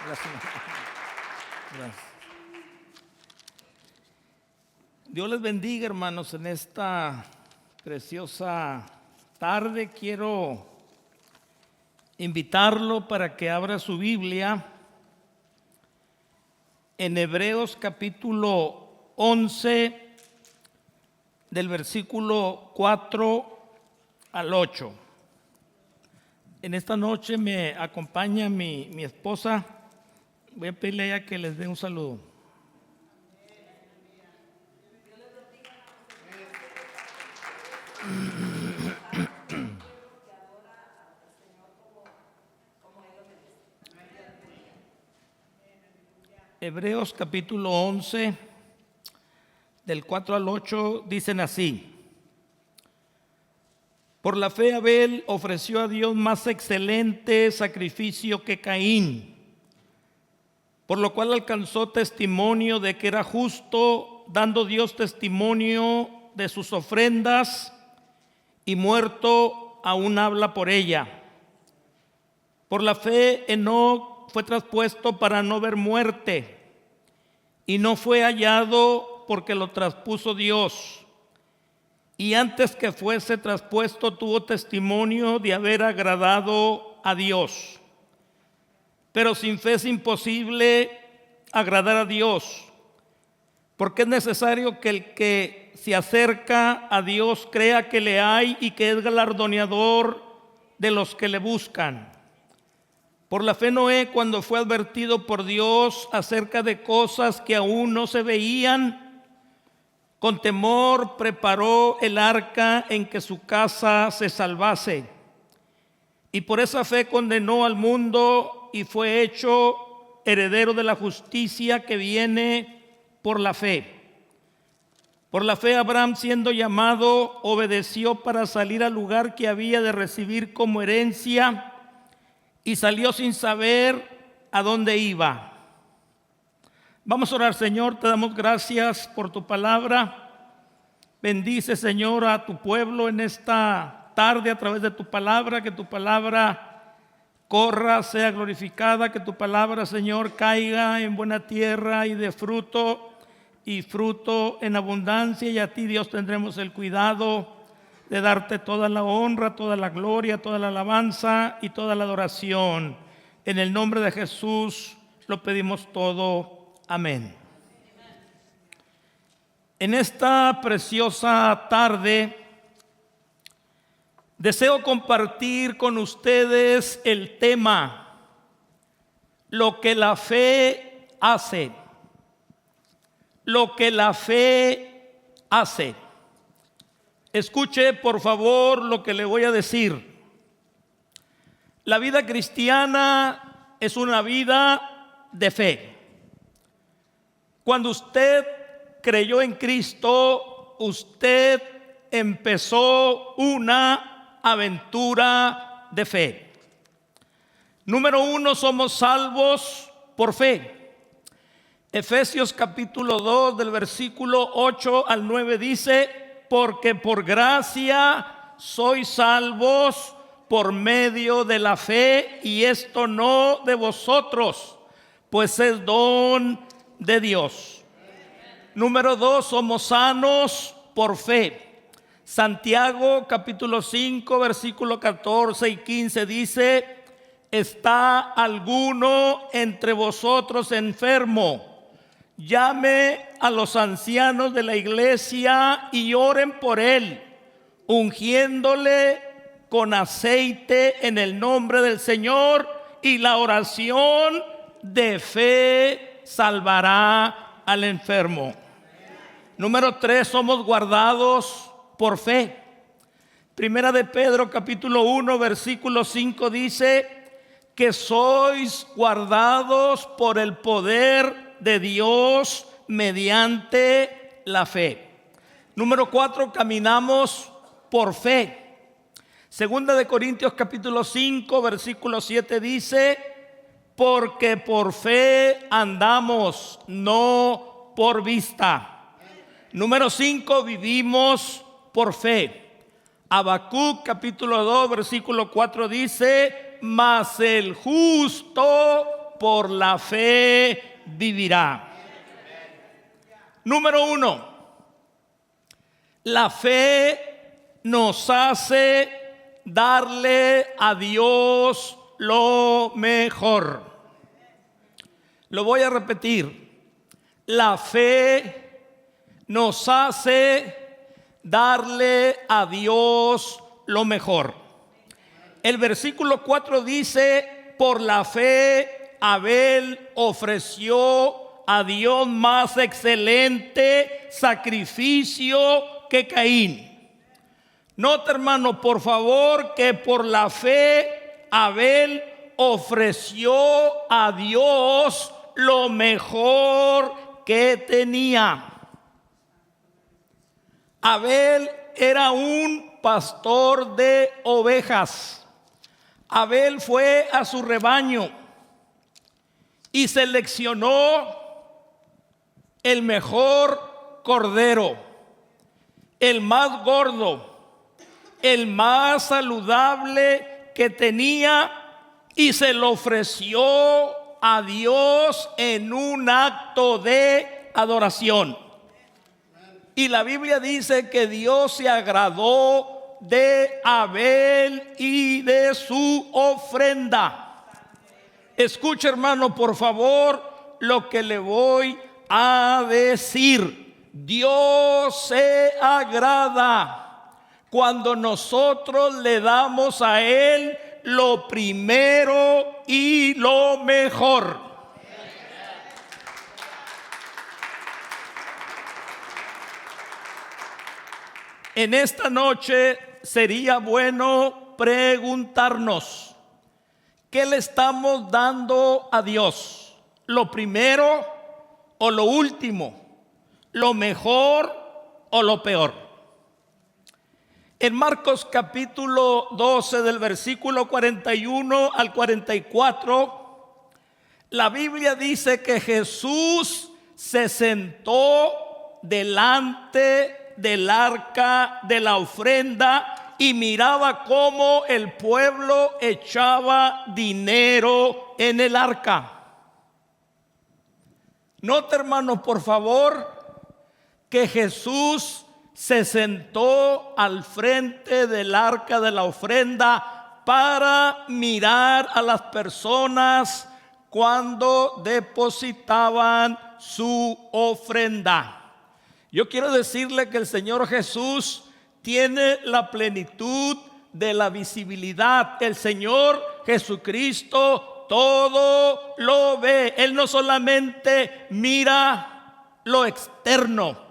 Gracias. Gracias. Dios les bendiga, hermanos, en esta preciosa tarde. Quiero invitarlo para que abra su Biblia en Hebreos capítulo 11, del versículo 4 al 8. En esta noche me acompaña mi esposa. Voy a pedirle a ella que les dé un saludo. Hebreos capítulo 11, del 4 al 8, dicen así: por la fe Abel ofreció a Dios más excelente sacrificio que Caín, por lo cual alcanzó testimonio de que era justo, dando Dios testimonio de sus ofrendas, y muerto aún habla por ella. Por la fe Enoc fue traspuesto para no ver muerte, y no fue hallado porque lo traspuso Dios. Y antes que fuese traspuesto tuvo testimonio de haber agradado a Dios. Pero sin fe es imposible agradar a Dios, porque es necesario que el que se acerca a Dios crea que le hay y que es galardoneador de los que le buscan. Por la fe Noé, cuando fue advertido por Dios acerca de cosas que aún no se veían, con temor preparó el arca en que su casa se salvase. Y por esa fe condenó al mundo y fue hecho heredero de la justicia que viene por la fe. Por la fe Abraham, siendo llamado, obedeció para salir al lugar que había de recibir como herencia, y salió sin saber a dónde iba. Vamos a orar. Señor, te damos gracias por tu palabra. Bendice, Señor, a tu pueblo en esta tarde a través de tu palabra. Que tu palabra corra, sea glorificada. Que tu palabra, Señor, caiga en buena tierra y dé fruto, y fruto en abundancia. Y a ti, Dios, tendremos el cuidado de darte toda la honra, toda la gloria, toda la alabanza y toda la adoración. En el nombre de Jesús lo pedimos todo. Amén. En esta preciosa tarde deseo compartir con ustedes el tema: lo que la fe hace. Lo que la fe hace. Escuche por favor lo que le voy a decir. La vida cristiana es una vida de fe. Cuando usted creyó en Cristo, usted empezó una aventura de fe. Número 1, somos salvos por fe. Efesios capítulo 2 del versículo 8 al 9 dice: porque por gracia sois salvos por medio de la fe, y esto no de vosotros, pues es don de Dios. Número 2, somos sanos por fe. Santiago capítulo 5 versículo 14 y 15 dice: ¿está alguno entre vosotros enfermo? Llame a los ancianos de la iglesia y oren por él, ungiéndole con aceite en el nombre del Señor, y la oración de fe salvará al enfermo. Número 3, somos guardados por fe. Primera de Pedro capítulo 1 versículo 5 dice que sois guardados por el poder de Dios mediante la fe. Número 4, caminamos por fe. Segunda de Corintios capítulo 5 versículo 7 dice: porque por fe andamos, no por vista. Número 5, vivimos por fe. Habacuc capítulo 2 versículo 4 dice: mas el justo por la fe vivirá. Número 1, la fe nos hace darle a Dios lo mejor. Lo voy a repetir. La fe nos hace darle a Dios lo mejor. El versículo 4 dice: por la fe Abel ofreció a Dios más excelente sacrificio que Caín. Nota, hermano, por favor, que por la fe Abel ofreció a Dios lo mejor que tenía. Abel era un pastor de ovejas. Abel fue a su rebaño y seleccionó el mejor cordero, el más gordo, el más saludable que tenía, y se lo ofreció a Dios en un acto de adoración. Y la Biblia dice que Dios se agradó de Abel y de su ofrenda. Escucha, hermano, por favor, lo que le voy a decir. Dios se agrada cuando nosotros le damos a Él lo primero y lo mejor. En esta noche sería bueno preguntarnos: ¿qué le estamos dando a Dios? ¿Lo primero o lo último? ¿Lo mejor o lo peor? En Marcos capítulo 12, del versículo 41 al 44, la Biblia dice que Jesús se sentó delante del arca de la ofrenda y miraba cómo el pueblo echaba dinero en el arca. Nota, hermano, por favor, que Jesús se sentó al frente del arca de la ofrenda para mirar a las personas cuando depositaban su ofrenda. Yo quiero decirle que el Señor Jesús tiene la plenitud de la visibilidad. El Señor Jesucristo todo lo ve. Él no solamente mira lo externo,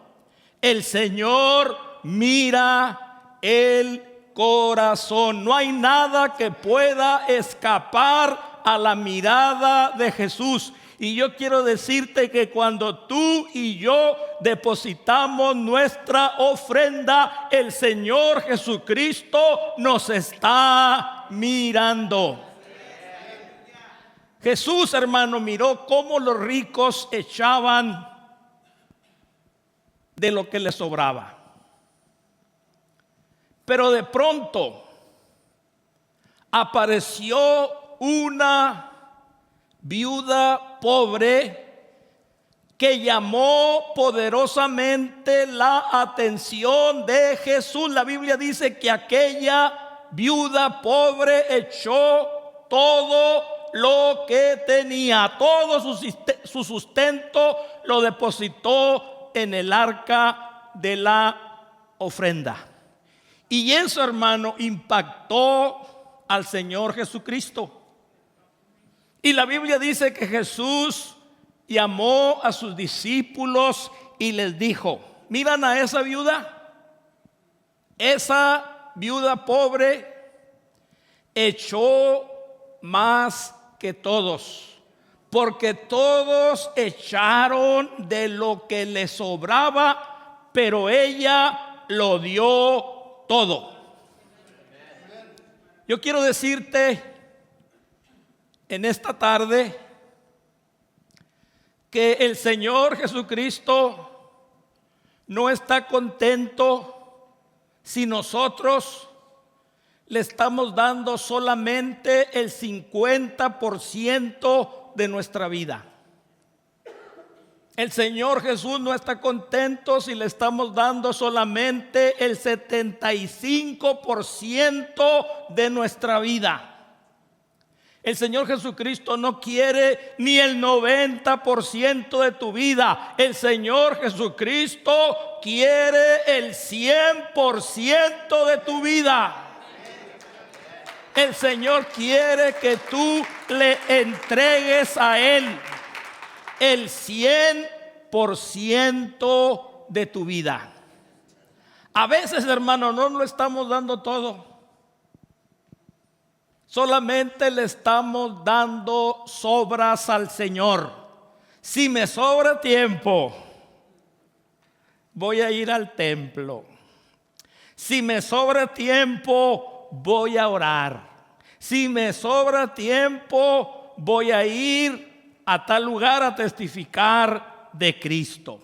el Señor mira el corazón. No hay nada que pueda escapar a la mirada de Jesús. Y yo quiero decirte que cuando tú y yo depositamos nuestra ofrenda, el Señor Jesucristo nos está mirando. Jesús, hermano, miró cómo los ricos echaban de lo que les sobraba. Pero de pronto apareció una viuda pobre que llamó poderosamente la atención de Jesús. La Biblia dice que aquella viuda pobre echó todo lo que tenía, todo su sustento lo depositó en el arca de la ofrenda. Y eso, hermano, impactó al Señor Jesucristo. Y la Biblia dice que Jesús llamó a sus discípulos y les dijo: miran a esa viuda pobre echó más que todos, porque todos echaron de lo que les sobraba, pero ella lo dio todo. Yo quiero decirte en esta tarde que el Señor Jesucristo no está contento si nosotros le estamos dando solamente el 50% de nuestra vida. El Señor Jesús no está contento si le estamos dando solamente el 75% de nuestra vida. El Señor Jesucristo no quiere ni el 90% de tu vida. El Señor Jesucristo quiere el 100% de tu vida. El Señor quiere que tú le entregues a Él el 100% de tu vida. A veces, hermano, no lo estamos dando todo. Solamente le estamos dando sobras al Señor. Si me sobra tiempo, voy a ir al templo. Si me sobra tiempo, voy a orar. Si me sobra tiempo, voy a ir a tal lugar a testificar de Cristo.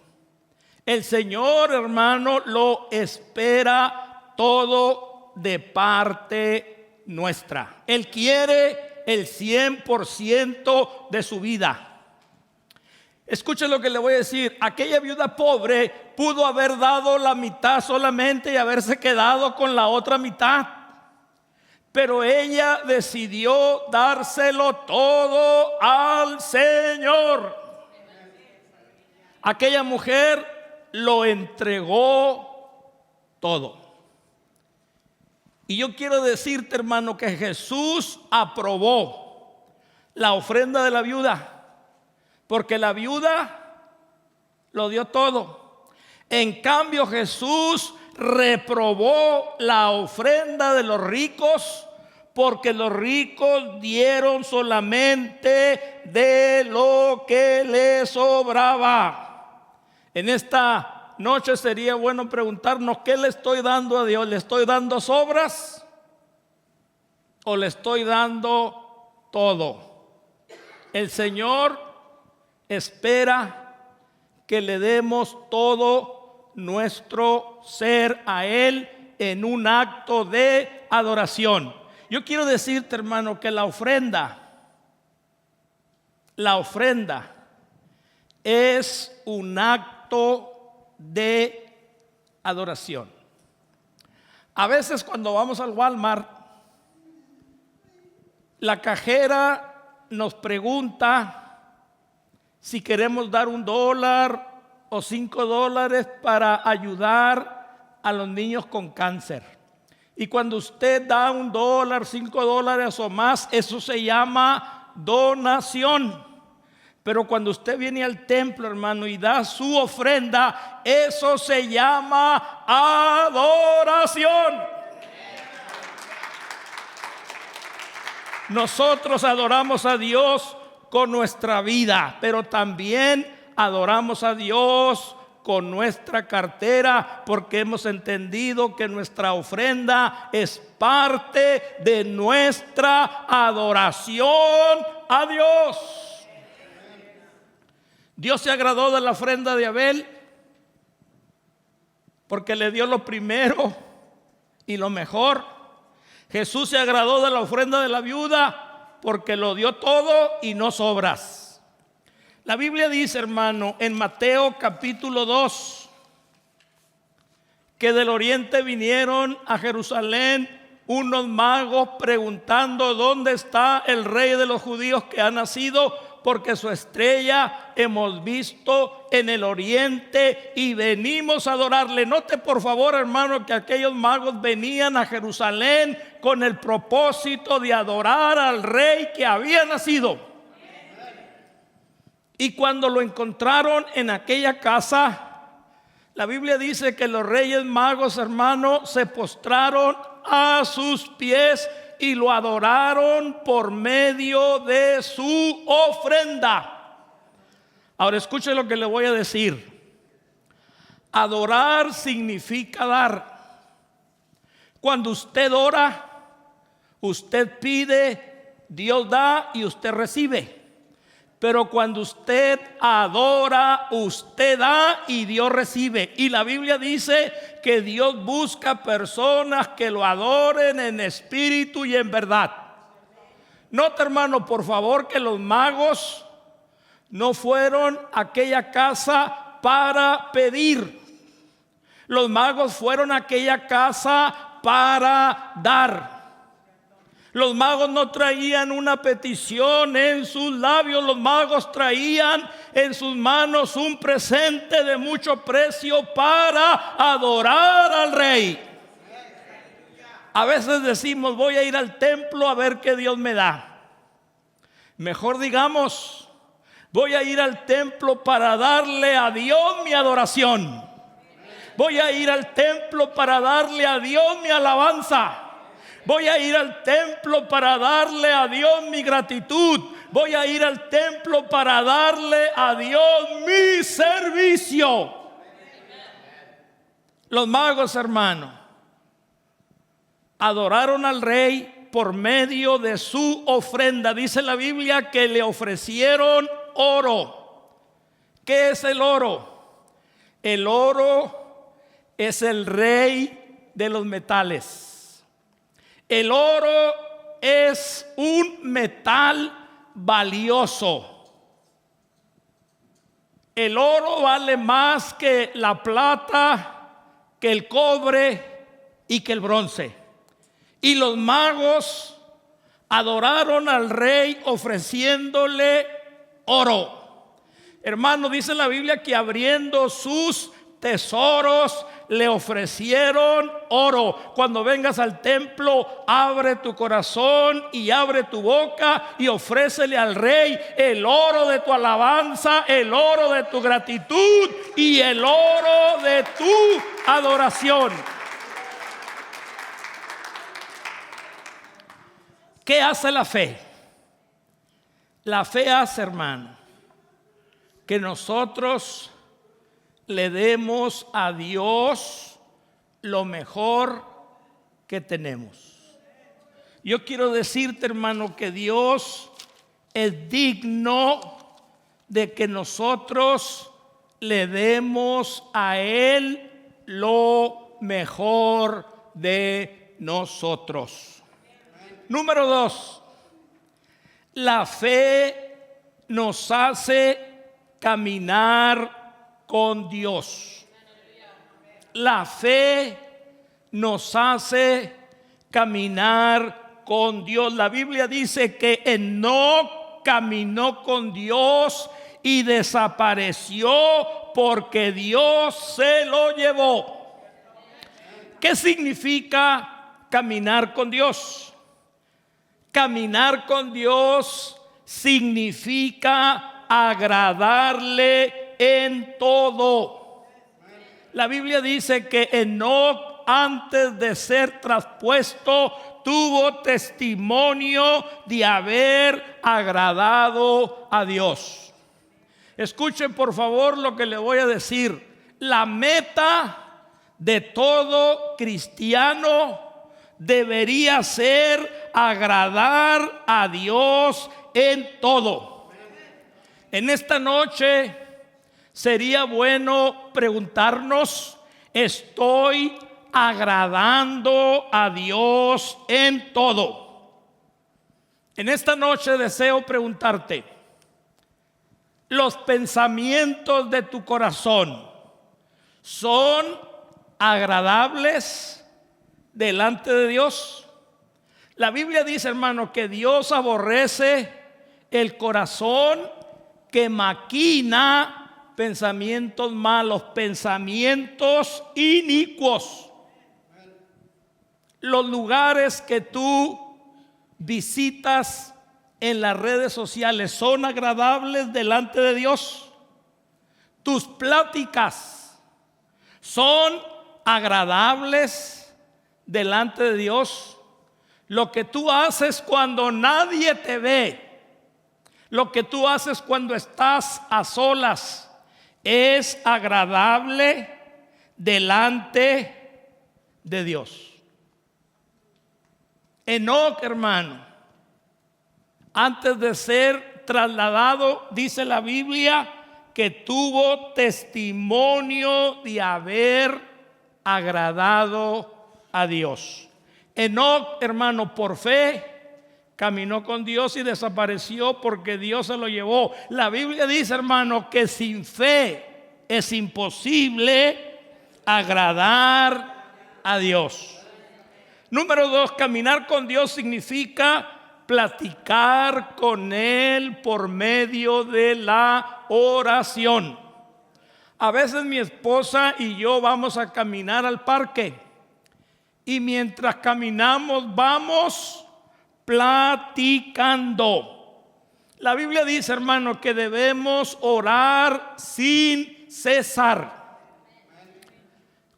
El Señor, hermano, lo espera todo de parte nuestra. Él quiere el 100% de su vida. Escuchen lo que le voy a decir. Aquella viuda pobre pudo haber dado la mitad solamente y haberse quedado con la otra mitad. Pero ella decidió dárselo todo al Señor. Aquella mujer lo entregó todo. Y yo quiero decirte, hermano, que Jesús aprobó la ofrenda de la viuda, porque la viuda lo dio todo. En cambio, Jesús reprobó la ofrenda de los ricos, porque los ricos dieron solamente de lo que les sobraba. En esta noche sería bueno preguntarnos: ¿qué le estoy dando a Dios? ¿Le estoy dando sobras o le estoy dando todo? El Señor espera que le demos todo nuestro ser a Él en un acto de adoración. Yo quiero decirte, hermano, que la ofrenda es un acto de adoración. A veces cuando vamos al Walmart, la cajera nos pregunta si queremos dar $1 o $5 para ayudar a los niños con cáncer. Y cuando usted da $1, $5 o más, eso se llama donación. Pero cuando usted viene al templo, hermano, y da su ofrenda, eso se llama adoración. Nosotros adoramos a Dios con nuestra vida, pero también adoramos a Dios con nuestra cartera, porque hemos entendido que nuestra ofrenda es parte de nuestra adoración a Dios. Dios se agradó de la ofrenda de Abel porque le dio lo primero y lo mejor. Jesús se agradó de la ofrenda de la viuda porque lo dio todo y no sobras. La Biblia dice, hermano, en Mateo capítulo 2, que del oriente vinieron a Jerusalén unos magos preguntando: ¿dónde está el rey de los judíos que ha nacido? Porque su estrella hemos visto en el oriente y venimos a adorarle. Note por favor, hermano, que aquellos magos venían a Jerusalén con el propósito de adorar al rey que había nacido. Y cuando lo encontraron en aquella casa, la Biblia dice que los reyes magos, hermano, se postraron a sus pies y lo adoraron por medio de su ofrenda. Ahora escuche lo que le voy a decir. Adorar significa dar. Cuando usted ora, usted pide, Dios da y usted recibe. Pero cuando usted adora, usted da y Dios recibe. Y la Biblia dice que Dios busca personas que lo adoren en espíritu y en verdad. Nota, hermano, por favor, que los magos no fueron a aquella casa para pedir. Los magos fueron a aquella casa para dar. Los magos no traían una petición en sus labios. Los magos traían en sus manos un presente de mucho precio para adorar al Rey. A veces decimos, voy a ir al templo a ver qué Dios me da. Mejor digamos, voy a ir al templo para darle a Dios mi adoración. Voy a ir al templo para darle a Dios mi alabanza. Voy a ir al templo para darle a Dios mi gratitud. Voy a ir al templo para darle a Dios mi servicio. Los magos, hermano, adoraron al Rey por medio de su ofrenda. Dice la Biblia que le ofrecieron oro. ¿Qué es el oro? El oro es el rey de los metales. El oro es un metal valioso. El oro vale más que la plata, que el cobre y que el bronce. Y los magos adoraron al Rey ofreciéndole oro. Hermano, dice la Biblia que abriendo sus tesoros le ofrecieron oro. Cuando vengas al templo, abre tu corazón y abre tu boca y ofrécele al Rey el oro de tu alabanza, el oro de tu gratitud y el oro de tu adoración. ¿Qué hace la fe? La fe hace, hermano, que nosotros le demos a Dios lo mejor que tenemos. Yo quiero decirte, hermano, que Dios es digno de que nosotros le demos a Él lo mejor de nosotros. Número 2, la fe nos hace caminar con Dios. La fe nos hace caminar con Dios. La Biblia dice que Enoc caminó con Dios y desapareció porque Dios se lo llevó. ¿Qué significa caminar con Dios? Caminar con Dios significa agradarle en todo. La Biblia dice que Enoc, antes de ser traspuesto, tuvo testimonio de haber agradado a Dios. Escuchen por favor lo que le voy a decir. La meta de todo cristiano debería ser agradar a Dios en todo. En esta noche sería bueno preguntarnos: ¿estoy agradando a Dios en todo? En esta noche deseo preguntarte: ¿los pensamientos de tu corazón son agradables delante de Dios? La Biblia dice, hermano, que Dios aborrece el corazón que maquina pensamientos malos, pensamientos inicuos. Los lugares que tú visitas en las redes sociales son agradables delante de Dios. Tus pláticas son agradables delante de Dios. Lo que tú haces cuando nadie te ve, lo que tú haces cuando estás a solas, es agradable delante de Dios. Enoc, hermano, antes de ser trasladado, dice la Biblia, que tuvo testimonio de haber agradado a Dios. Enoc, hermano, por fe caminó con Dios y desapareció porque Dios se lo llevó. La Biblia dice, hermano, que sin fe es imposible agradar a Dios. Número 2, caminar con Dios significa platicar con Él por medio de la oración. A veces mi esposa y yo vamos a caminar al parque y mientras caminamos vamos platicando. La Biblia dice, hermano, que debemos orar sin cesar.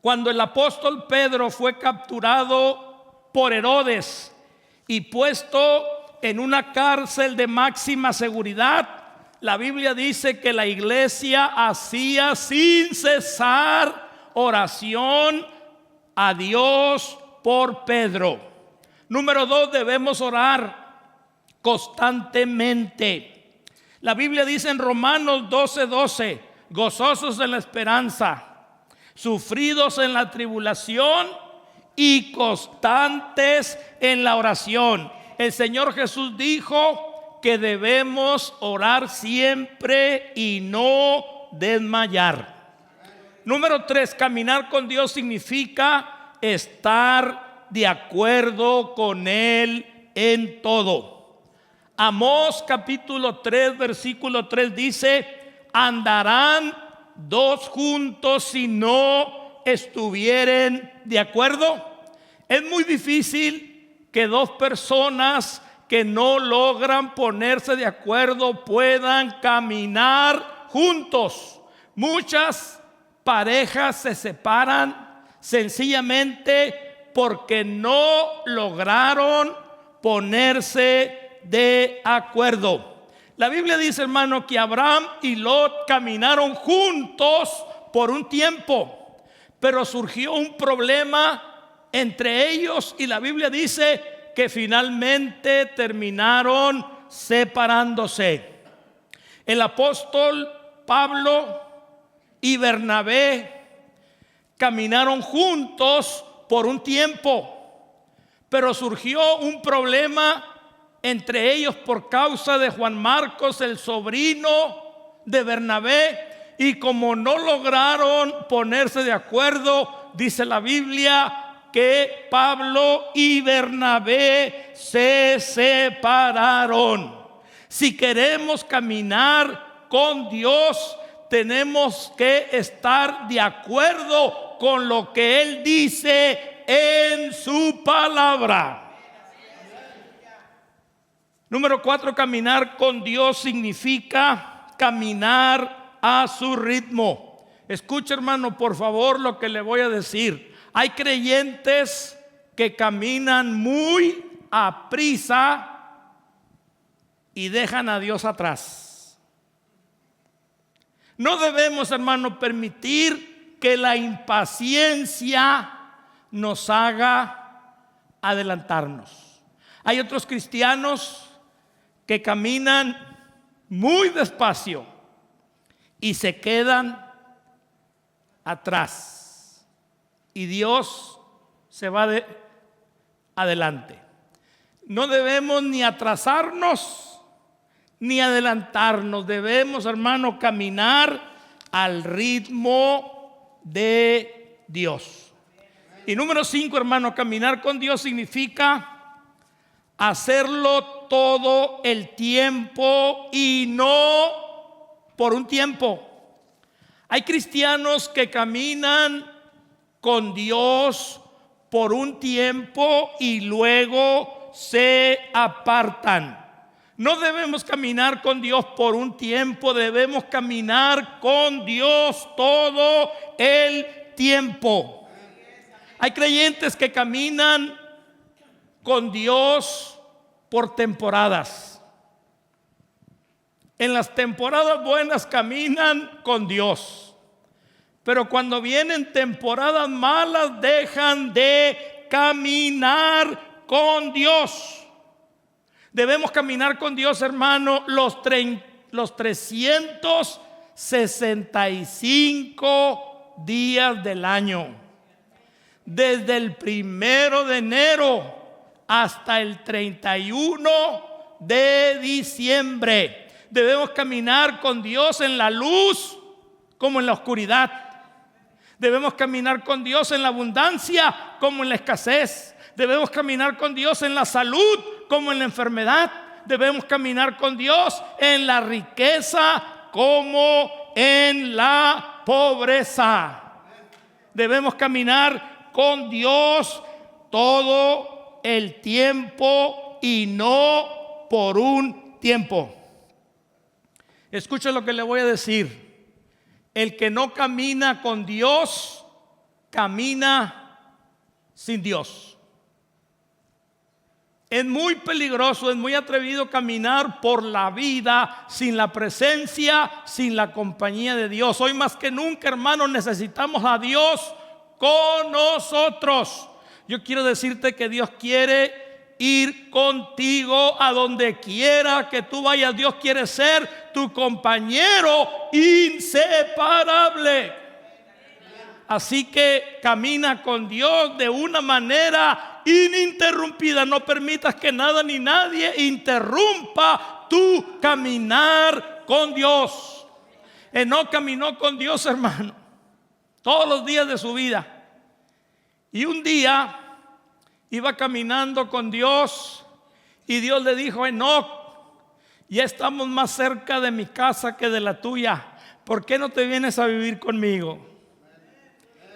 Cuando el apóstol Pedro fue capturado por Herodes y puesto en una cárcel de máxima seguridad, la Biblia dice que la iglesia hacía sin cesar oración a Dios por Pedro. Número 2, debemos orar constantemente. La Biblia dice en Romanos 12:12, gozosos en la esperanza, sufridos en la tribulación y constantes en la oración. El Señor Jesús dijo que debemos orar siempre y no desmayar. Número 3, caminar con Dios significa estar de acuerdo con Él en todo. Amós capítulo 3 versículo 3 dice, andarán dos juntos si no estuvieren de acuerdo. Es muy difícil que dos personas que no logran ponerse de acuerdo puedan caminar juntos. Muchas parejas se separan sencillamente porque no lograron ponerse de acuerdo. La Biblia dice, hermano, que Abraham y Lot caminaron juntos por un tiempo, pero surgió un problema entre ellos y la Biblia dice que finalmente terminaron separándose. El apóstol Pablo y Bernabé caminaron juntos por un tiempo, pero surgió un problema entre ellos por causa de Juan Marcos, el sobrino de Bernabé, y como no lograron ponerse de acuerdo, dice la Biblia que Pablo y Bernabé se separaron. Si queremos caminar con Dios, tenemos que estar de acuerdo con lo que Él dice en su palabra. Número 4, caminar con Dios significa caminar a su ritmo. Escucha, hermano, por favor, lo que le voy a decir. Hay creyentes que caminan muy a prisa y dejan a Dios atrás. No debemos, hermano, permitir que la impaciencia nos haga adelantarnos. Hay otros cristianos que caminan muy despacio y se quedan atrás. Y Dios se va adelante. No debemos ni atrasarnos ni adelantarnos. Debemos, hermano, caminar al ritmo de Dios. Y número 5, hermano, caminar con Dios significa hacerlo todo el tiempo y no por un tiempo. Hay cristianos que caminan con Dios por un tiempo y luego se apartan. No debemos caminar con Dios por un tiempo, debemos caminar con Dios todo el tiempo. Hay creyentes que caminan con Dios por temporadas. En las temporadas buenas caminan con Dios. Pero cuando vienen temporadas malas dejan de caminar con Dios. Debemos caminar con Dios, hermano, los 365 días del año. Desde el 1 de enero hasta el 31 de diciembre. Debemos caminar con Dios en la luz como en la oscuridad. Debemos caminar con Dios en la abundancia como en la escasez. Debemos caminar con Dios en la salud como en la enfermedad. Debemos caminar con Dios en la riqueza como en la pobreza. Debemos caminar con Dios todo el tiempo y no por un tiempo. Escuche lo que le voy a decir. El que no camina con Dios, camina sin Dios. Es muy peligroso, es muy atrevido caminar por la vida sin la presencia, sin la compañía de Dios. Hoy más que nunca, hermanos, necesitamos a Dios con nosotros. Yo quiero decirte que Dios quiere ir contigo a donde quiera que tú vayas. Dios quiere ser tu compañero inseparable. Así que camina con Dios de una manera ininterrumpida. No permitas que nada ni nadie interrumpa tu caminar con Dios. Enoc caminó con Dios, hermano, todos los días de su vida. Y un día iba caminando con Dios y Dios le dijo: Enoc, ya estamos más cerca de mi casa que de la tuya. ¿Por qué no te vienes a vivir conmigo?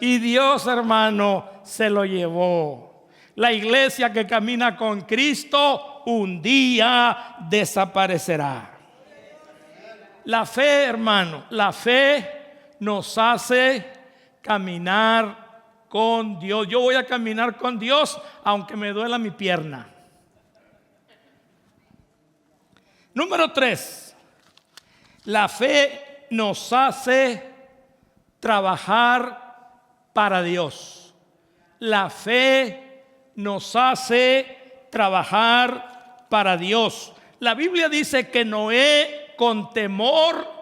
Y Dios, hermano, se lo llevó. La iglesia que camina con Cristo un día desaparecerá. La fe, hermano, la fe nos hace caminar con Dios. Yo voy a caminar con Dios aunque me duela mi pierna. Número 3. La fe nos hace trabajar para Dios. La fe nos hace trabajar para Dios. La Biblia dice que Noé con temor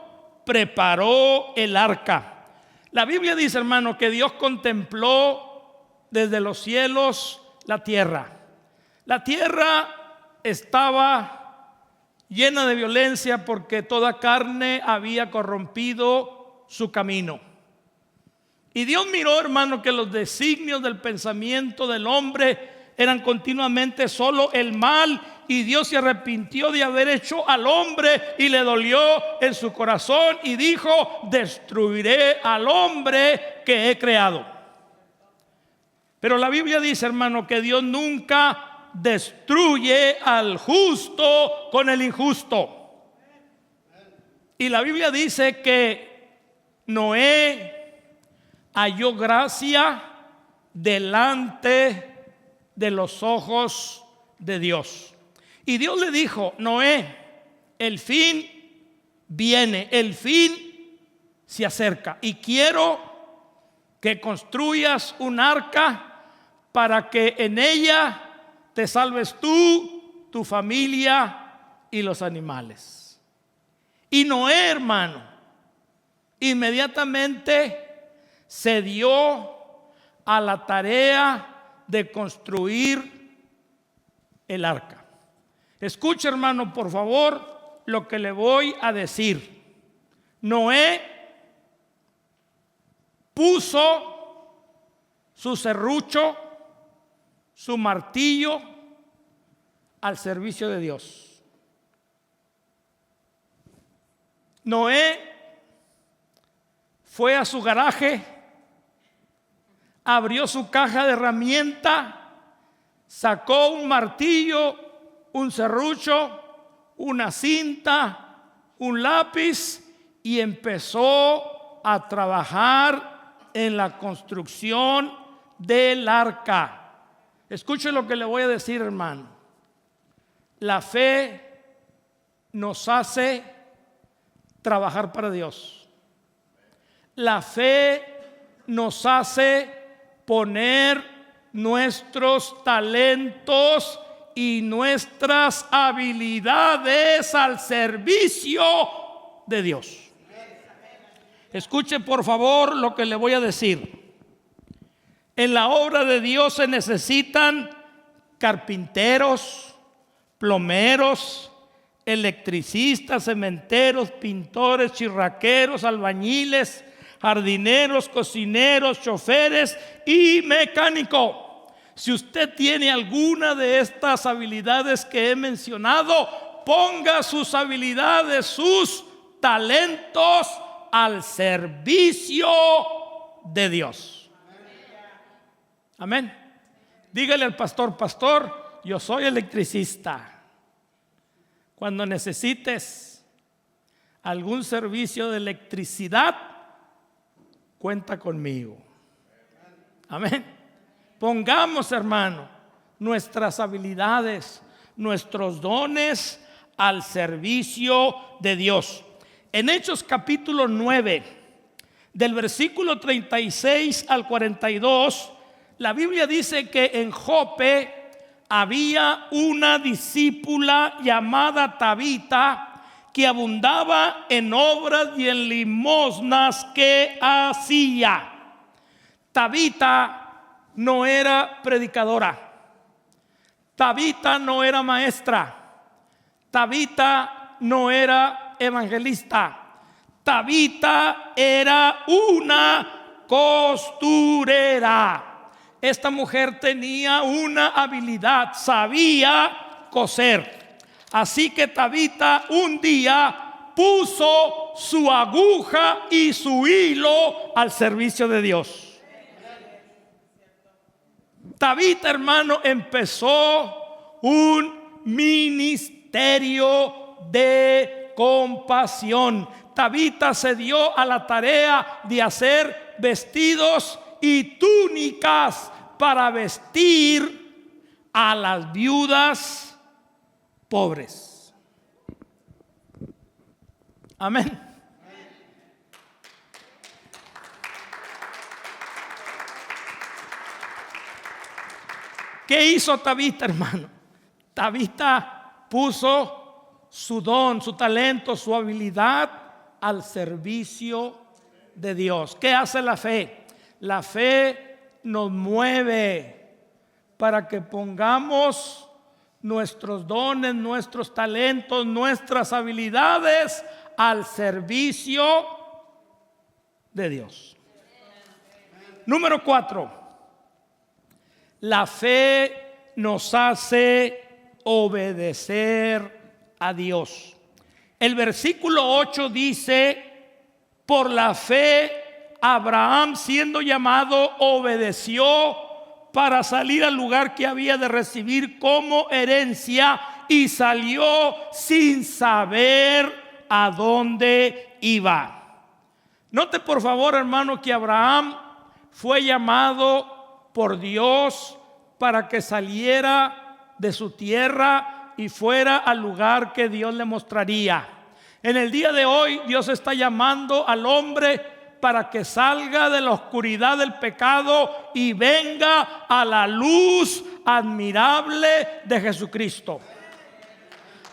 preparó el arca. La Biblia dice, hermano, que Dios contempló desde los cielos la tierra. La tierra estaba llena de violencia porque toda carne había corrompido su camino. Y Dios miró, hermano, que los designios del pensamiento del hombre eran continuamente solo el mal, y Dios se arrepintió de haber hecho al hombre y le dolió en su corazón y dijo: destruiré al hombre que he creado. Pero la Biblia dice, hermano, que Dios nunca destruye al justo con el injusto. Y la Biblia dice que Noé halló gracia delante de los ojos de Dios. Y Dios le dijo: Noé, el fin viene, el fin se acerca, y quiero que construyas un arca para que en ella te salves tú, tu familia y los animales. Y Noé, hermano, inmediatamente se dio a la tarea de construir el arca. Escuche, hermano, por favor, lo que le voy a decir. Noé puso su serrucho, su martillo al servicio de Dios. Noé fue a su garaje, abrió su caja de herramientas, sacó un martillo, un serrucho, una cinta, un lápiz, y empezó a trabajar en la construcción del arca. Escuche lo que le voy a decir, hermano. La fe nos hace trabajar para Dios. La fe nos hace poner nuestros talentos y nuestras habilidades al servicio de Dios. Escuche por favor lo que le voy a decir. En la obra de Dios se necesitan carpinteros, plomeros, electricistas, cementeros, pintores, chirraqueros, albañiles, jardineros, cocineros, choferes y mecánicos. Si usted tiene alguna de estas habilidades que he mencionado, ponga sus habilidades, sus talentos al servicio de Dios. Amén. Dígale al pastor: pastor, yo soy electricista. Cuando necesites algún servicio de electricidad, cuenta conmigo. Amén. Pongamos, hermano, nuestras habilidades, nuestros dones al servicio de Dios. En Hechos capítulo 9, del versículo 36 al 42, la Biblia dice que en Jope había una discípula llamada Tabita que abundaba en obras y en limosnas que hacía. Tabita no era predicadora. Tabita no era maestra. Tabita no era evangelista. Tabita era una costurera. Esta mujer tenía una habilidad, sabía coser. Así que Tabita un día puso su aguja y su hilo al servicio de Dios. Tabita, hermano, empezó un ministerio de compasión. Tabita se dio a la tarea de hacer vestidos y túnicas para vestir a las viudas pobres. Amén. ¿Qué hizo Tabita, hermano? Tabita puso su don, su talento, su habilidad al servicio de Dios. ¿Qué hace la fe? La fe nos mueve para que pongamos nuestros dones, nuestros talentos, nuestras habilidades al servicio de Dios. Número 4. La fe nos hace obedecer a Dios. El versículo 8 dice: por la fe Abraham, siendo llamado, obedeció para salir al lugar que había de recibir como herencia, y salió sin saber a dónde iba. Note por favor, hermano, que Abraham fue llamado por Dios para que saliera de su tierra y fuera al lugar que Dios le mostraría. En el día de hoy Dios está llamando al hombre para que salga de la oscuridad del pecado y venga a la luz admirable de Jesucristo.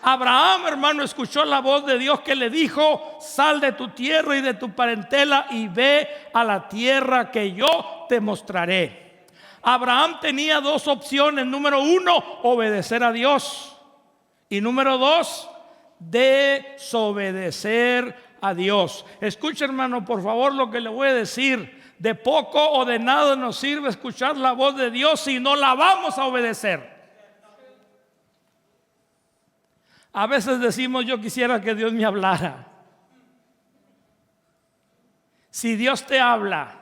Abraham, hermano, escuchó la voz de Dios que le dijo: sal de tu tierra y de tu parentela y ve a la tierra que yo te mostraré. Abraham tenía dos opciones: número 1, obedecer a Dios, y número 2, desobedecer a Dios. Escuche, hermano, por favor, lo que le voy a decir. De poco o de nada nos sirve escuchar la voz de Dios si no la vamos a obedecer. A veces decimos: yo quisiera que Dios me hablara. Si Dios te habla,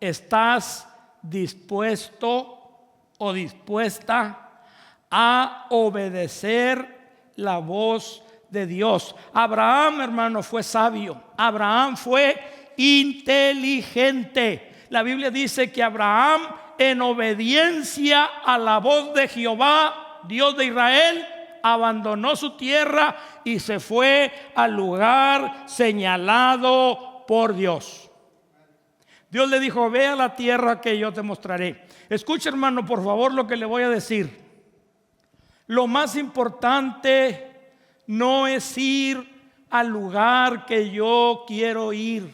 ¿estás dispuesto o dispuesta a obedecer la voz de Dios? Abraham, hermano, fue sabio. Abraham fue inteligente. La Biblia dice que Abraham, en obediencia a la voz de Jehová, Dios de Israel, abandonó su tierra y se fue al lugar señalado por Dios. Dios le dijo: ve a la tierra que yo te mostraré. Escucha, hermano, por favor, lo que le voy a decir. Lo más importante no es ir al lugar que yo quiero ir.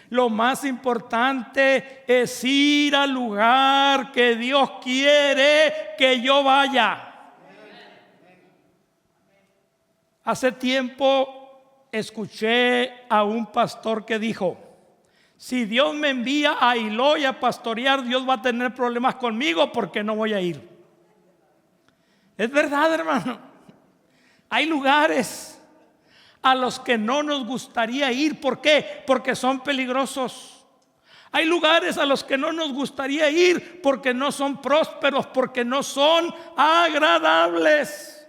Lo más importante es ir al lugar que Dios quiere que yo vaya. Hace tiempo escuché a un pastor que dijo: si Dios me envía a Eloy a pastorear, Dios va a tener problemas conmigo porque no voy a ir. Es verdad, hermano. Hay lugares a los que no nos gustaría ir. ¿Por qué? Porque son peligrosos. Hay lugares a los que no nos gustaría ir porque no son prósperos, porque no son agradables.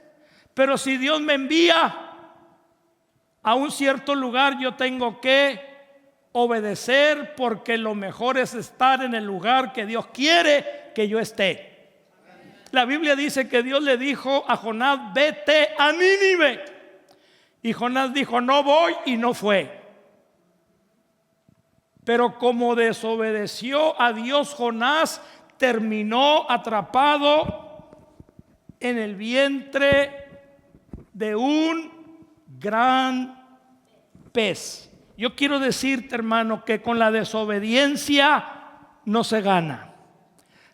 Pero si Dios me envía a un cierto lugar, yo tengo que obedecer, porque lo mejor es estar en el lugar que Dios quiere que yo esté. La Biblia dice que Dios le dijo a Jonás: vete a Nínive. Y Jonás dijo: no voy, y no fue. Pero como desobedeció a Dios, Jonás terminó atrapado en el vientre de un gran pez. Yo quiero decirte, hermano, que con la desobediencia no se gana.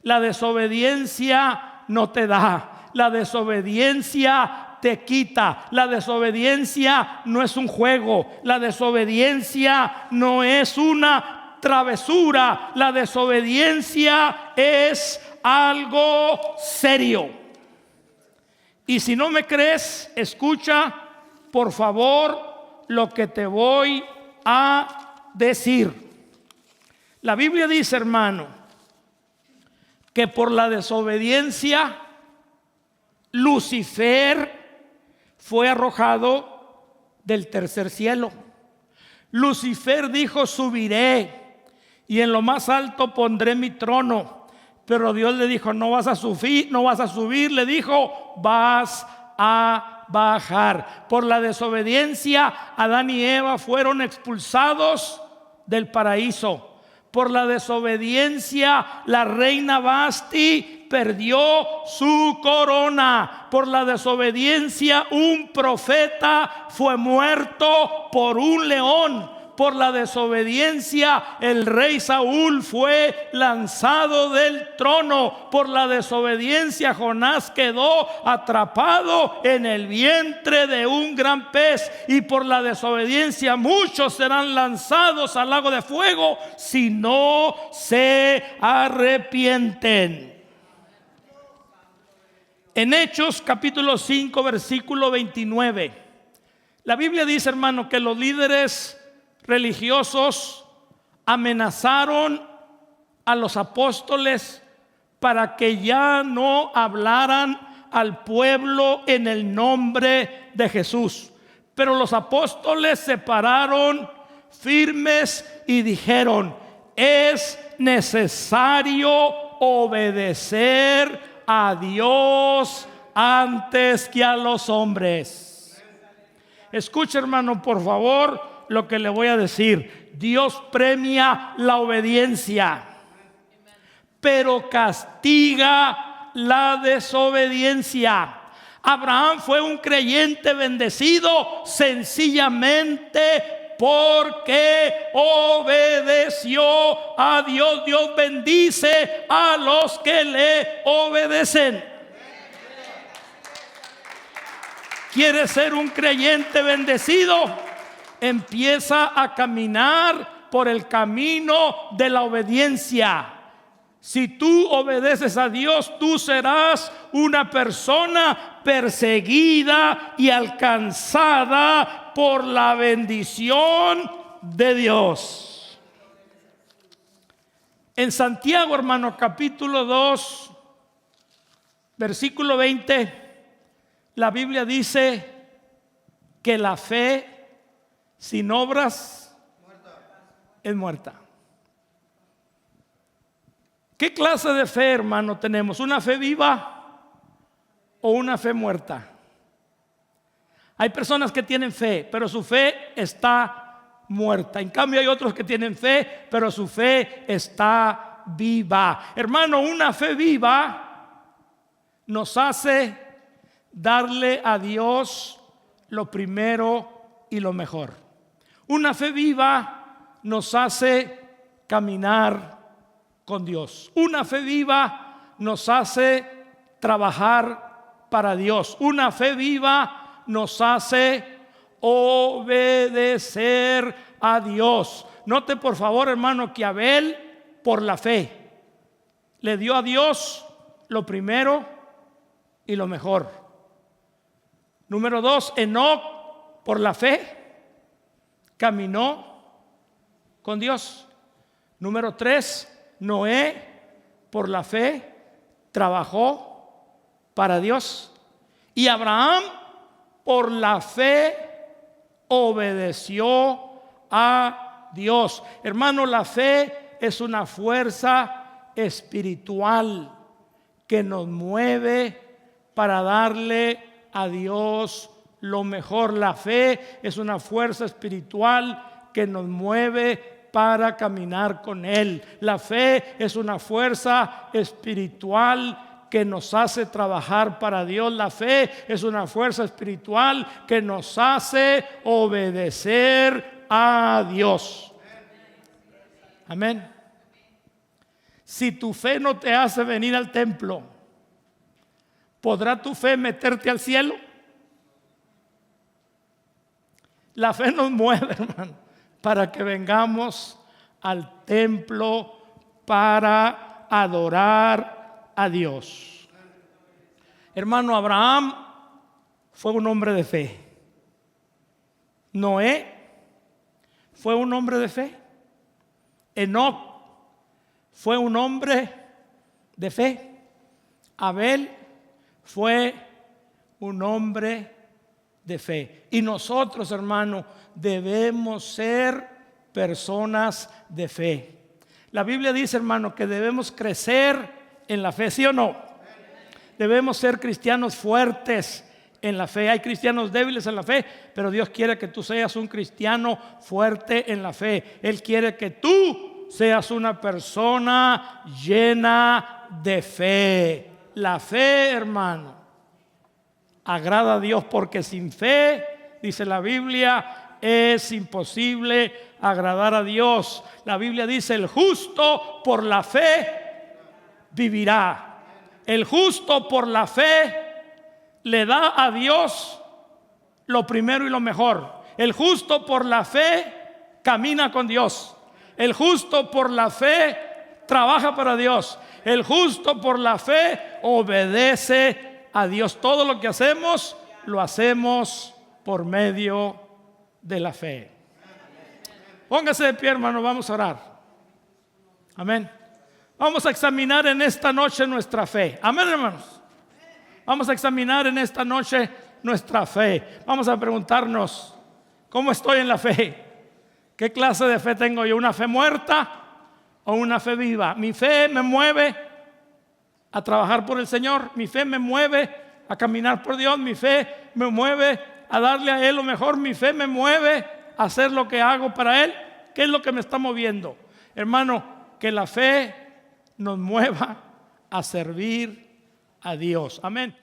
La desobediencia no te da. La desobediencia te quita. La desobediencia no es un juego. La desobediencia no es una travesura. La desobediencia es algo serio. Y si no me crees, escucha por favor lo que te voy a decir. La Biblia dice, hermano, que por la desobediencia Lucifer fue arrojado del tercer cielo. Lucifer dijo: subiré y en lo más alto pondré mi trono. Pero Dios le dijo: no vas a subir, le dijo: vas a bajar. Por la desobediencia, Adán y Eva fueron expulsados del paraíso. Por la desobediencia, la reina Vasti perdió su corona. Por la desobediencia, un profeta fue muerto por un león. Por la desobediencia, el rey Saúl fue lanzado del trono. Por la desobediencia, Jonás quedó atrapado en el vientre de un gran pez. Y por la desobediencia, muchos serán lanzados al lago de fuego si no se arrepienten. En Hechos capítulo 5 versículo 29, la Biblia dice, hermano, que los líderes religiosos amenazaron a los apóstoles para que ya no hablaran al pueblo en el nombre de Jesús. Pero los apóstoles se pararon firmes y dijeron: es necesario obedecer a Dios antes que a los hombres. Escucha, hermano, por favor, lo que le voy a decir. Dios premia la obediencia, pero castiga la desobediencia. Abraham fue un creyente bendecido sencillamente porque obedeció a Dios. Dios bendice a los que le obedecen. ¿Quieres ser un creyente bendecido? Empieza a caminar por el camino de la obediencia. Si tú obedeces a Dios, tú serás una persona perseguida y alcanzada por la bendición de Dios. En Santiago, hermano, capítulo 2, versículo 20, la Biblia dice que la fe sin obras es muerta. ¿Qué clase de fe, hermano, tenemos? ¿Una fe viva o una fe muerta? Hay personas que tienen fe, pero su fe está muerta. En cambio hay otros que tienen fe, pero su fe está viva. Hermano, una fe viva nos hace darle a Dios lo primero y lo mejor. Una fe viva nos hace caminar con Dios. Una fe viva nos hace trabajar para Dios. Una fe viva nos hace obedecer a Dios. Note por favor, hermano, que Abel, por la fe, le dio a Dios lo primero y lo mejor. Número 2, Enoc, por la fe, caminó con Dios. Número 3, Noé, por la fe, trabajó para Dios. Y Abraham, por la fe, obedeció a Dios. Hermano, la fe es una fuerza espiritual que nos mueve para darle a Dios lo mejor. La fe es una fuerza espiritual que nos mueve para caminar con Él. La fe es una fuerza espiritual que nos hace trabajar para Dios. La fe es una fuerza espiritual que nos hace obedecer a Dios. Amén. Si tu fe no te hace venir al templo, ¿podrá tu fe meterte al cielo? La fe nos mueve, hermano, para que vengamos al templo para adorar a Dios. Hermano, Abraham fue un hombre de fe. Noé fue un hombre de fe. Enoc fue un hombre de fe. Abel fue un hombre de fe. Y nosotros, hermano, debemos ser personas de fe. La Biblia dice, hermano, que debemos crecer en la fe, ¿sí o no? Debemos ser cristianos fuertes en la fe. Hay cristianos débiles en la fe, pero Dios quiere que tú seas un cristiano fuerte en la fe. Él quiere que tú seas una persona llena de fe. La fe, hermano, agrada a Dios, porque sin fe, dice la Biblia, es imposible agradar a Dios. La Biblia dice: el justo por la fe vivirá. El justo por la fe le da a Dios lo primero y lo mejor. El justo por la fe camina con Dios. El justo por la fe trabaja para Dios. El justo por la fe obedece a Dios. Todo lo que hacemos, lo hacemos por medio de la fe. Póngase de pie, hermano, vamos a orar. Amén. Vamos a examinar en esta noche nuestra fe. Amén, hermanos. Vamos a examinar en esta noche nuestra fe. Vamos a preguntarnos: ¿cómo estoy en la fe? ¿Qué clase de fe tengo yo? ¿Una fe muerta o una fe viva? Mi fe me mueve a trabajar por el Señor. Mi fe me mueve a caminar por Dios. Mi fe me mueve a darle a Él lo mejor. Mi fe me mueve a hacer lo que hago para Él. ¿Qué es lo que me está moviendo? Hermano, que la fe nos mueva a servir a Dios. Amén.